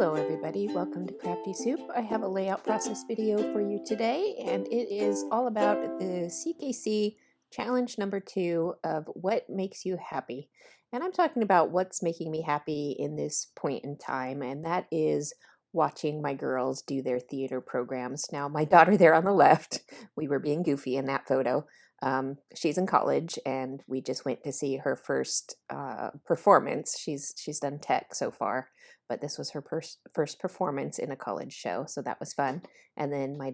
Hello everybody, welcome to Crafty Soup. I have a layout process video for you today, and it is all about the CKC challenge number 2 of what makes you happy. And I'm talking about what's making me happy in this point in time, and that is watching my girls do their theater programs. Now, my daughter there on the left, we were being goofy in that photo. She's in college, and we just went to see her first performance. She's done tech so far, but this was her first performance in a college show, so that was fun. And then my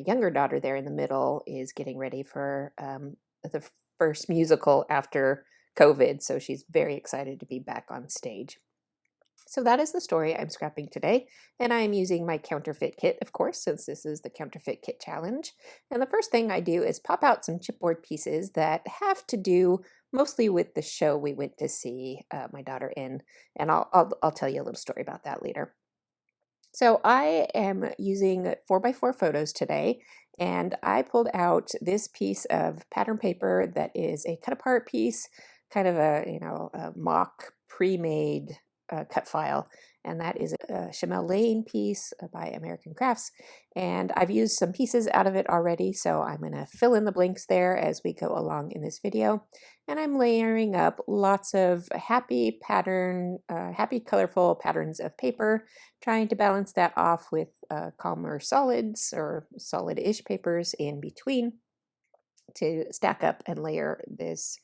younger daughter there in the middle, is getting ready for the first musical after COVID, so she's very excited to be back on stage. So that is the story I'm scrapping today, and I am using my Counterfeit Kit, of course, since this is the Counterfeit Kit Challenge. And the first thing I do is pop out some chipboard pieces that have to do mostly with the show we went to see my daughter in, and I'll tell you a little story about that later. So I am using 4x4 photos today, and I pulled out this piece of pattern paper that is a cut apart piece, kind of a mock pre-made cut file, and that is a Chamel Lane piece by American Crafts, and I've used some pieces out of it already, so I'm going to fill in the blanks there as we go along in this video. And I'm layering up lots of happy colorful patterns of paper, trying to balance that off with calmer solids or solid-ish papers in between to stack up and layer this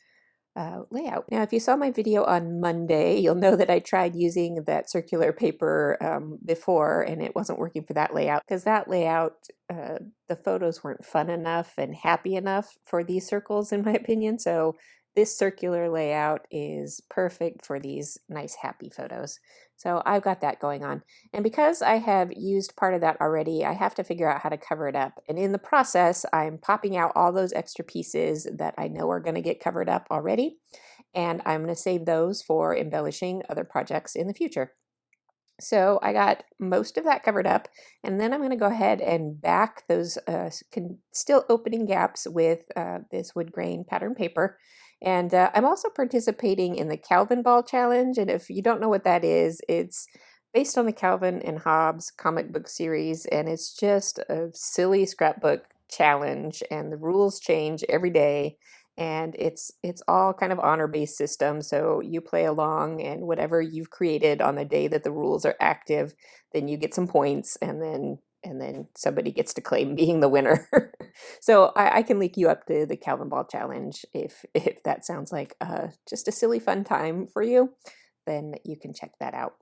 layout. Now, if you saw my video on Monday, you'll know that I tried using that circular paper before, and it wasn't working for that layout, because that layout, the photos weren't fun enough and happy enough for these circles, in my opinion. So this circular layout is perfect for these nice happy photos. So I've got that going on. And because I have used part of that already, I have to figure out how to cover it up. And in the process, I'm popping out all those extra pieces that I know are going to get covered up already. And I'm going to save those for embellishing other projects in the future. So I got most of that covered up, and then I'm going to go ahead and back those still opening gaps with this wood grain pattern paper. And I'm also participating in the Calvinball challenge, and if you don't know what that is, it's based on the Calvin and Hobbes comic book series, and it's just a silly scrapbook challenge, and the rules change every day. And it's all kind of honor-based system, so you play along, and whatever you've created on the day that the rules are active, then you get some points, and then somebody gets to claim being the winner. So I can link you up to the Calvinball challenge if that sounds like just a silly fun time for you, then you can check that out.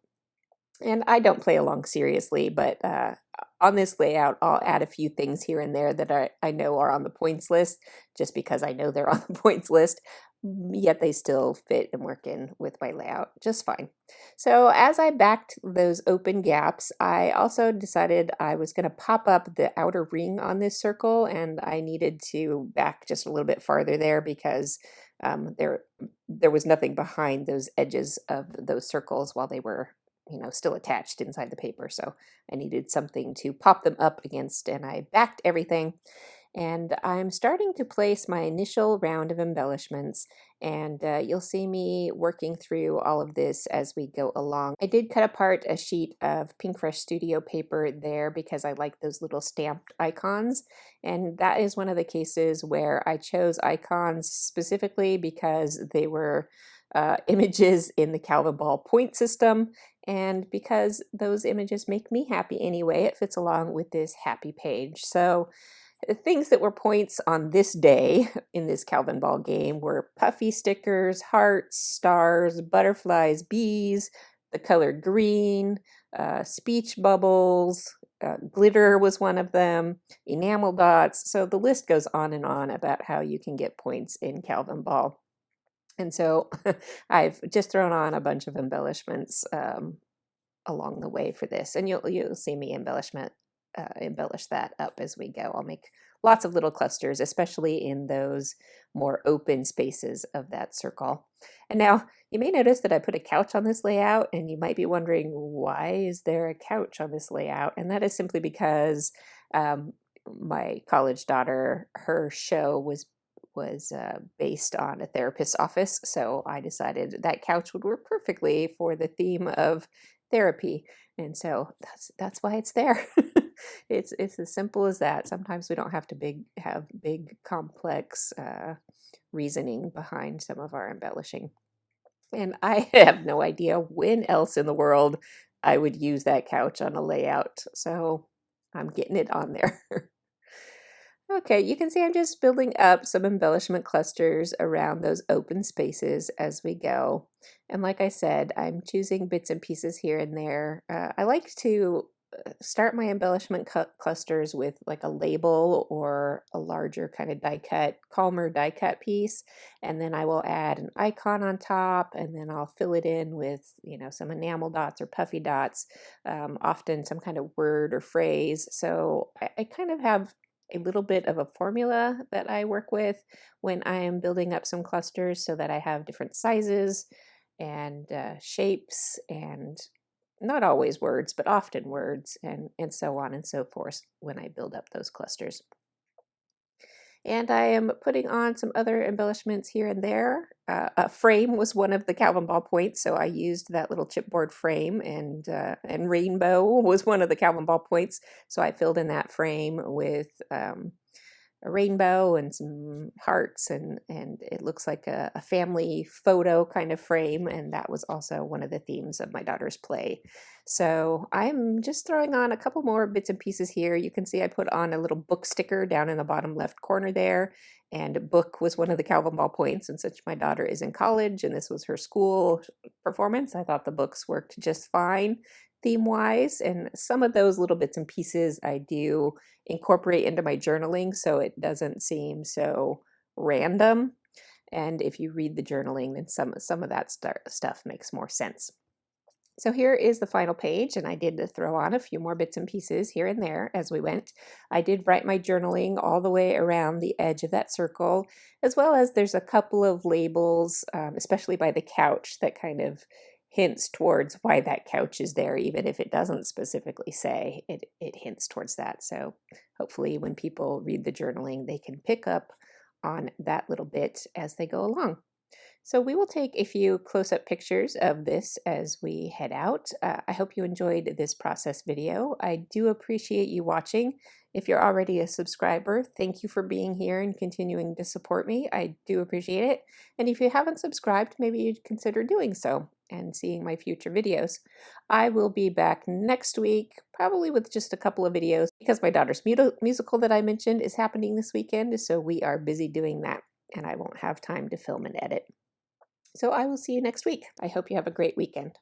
And I don't play along seriously, but on this layout, I'll add a few things here and there that I know are on the points list, just because I know they're on the points list, yet they still fit and work in with my layout just fine. So as I backed those open gaps, I also decided I was going to pop up the outer ring on this circle, and I needed to back just a little bit farther there because there was nothing behind those edges of those circles while they were still attached inside the paper. So I needed something to pop them up against, and I backed everything. And I'm starting to place my initial round of embellishments, and you'll see me working through all of this as we go along. I did cut apart a sheet of Pink Fresh Studio paper there because I like those little stamped icons, and that is one of the cases where I chose icons specifically because they were images in the Calvinball point system, and because those images make me happy anyway, it fits along with this happy page. So things that were points on this day in this Calvinball game were puffy stickers, hearts, stars, butterflies, bees, the color green, speech bubbles, glitter was one of them, enamel dots. So the list goes on and on about how you can get points in Calvinball. And so I've just thrown on a bunch of embellishments along the way for this, and you'll see me embellish that up as we go. I'll make lots of little clusters, especially in those more open spaces of that circle. And now you may notice that I put a couch on this layout, and you might be wondering, why is there a couch on this layout? And that is simply because my college daughter, her show was based on a therapist's office, so I decided that couch would work perfectly for the theme of therapy. And so that's why it's there. It's as simple as that. Sometimes we don't have to have big complex reasoning behind some of our embellishing. And I have no idea when else in the world I would use that couch on a layout. So I'm getting it on there. Okay, you can see I'm just building up some embellishment clusters around those open spaces as we go. And like I said, I'm choosing bits and pieces here and there. I like to start my embellishment clusters with like a label or a larger kind of die cut, calmer die cut piece. And then I will add an icon on top, and then I'll fill it in with, some enamel dots or puffy dots, often some kind of word or phrase. So I kind of have a little bit of a formula that I work with when I am building up some clusters so that I have different sizes and shapes, and not always words, but often words, and so on and so forth when I build up those clusters. And I am putting on some other embellishments here and there. A frame was one of the Calvinball points, so I used that little chipboard frame, and rainbow was one of the Calvinball points, so I filled in that frame with a rainbow and some hearts, and it looks like a family photo kind of frame, and that was also one of the themes of my daughter's play. So I'm just throwing on a couple more bits and pieces here. You can see I put on a little book sticker down in the bottom left corner there, and book was one of the Calvinball points, and since my daughter is in college and this was her school performance, I thought the books worked just fine theme-wise. And some of those little bits and pieces I do incorporate into my journaling so it doesn't seem so random. And if you read the journaling, then some of that stuff makes more sense. So here is the final page, and I did throw on a few more bits and pieces here and there as we went. I did write my journaling all the way around the edge of that circle, as well as there's a couple of labels, especially by the couch, that kind of hints towards why that couch is there, even if it doesn't specifically say, it hints towards that. So hopefully when people read the journaling, they can pick up on that little bit as they go along. So we will take a few close-up pictures of this as we head out. I hope you enjoyed this process video. I do appreciate you watching. If you're already a subscriber, thank you for being here and continuing to support me. I do appreciate it. And if you haven't subscribed, maybe you'd consider doing so and seeing my future videos. I will be back next week, probably with just a couple of videos, because my daughter's musical that I mentioned is happening this weekend, so we are busy doing that, and I won't have time to film and edit. So I will see you next week. I hope you have a great weekend.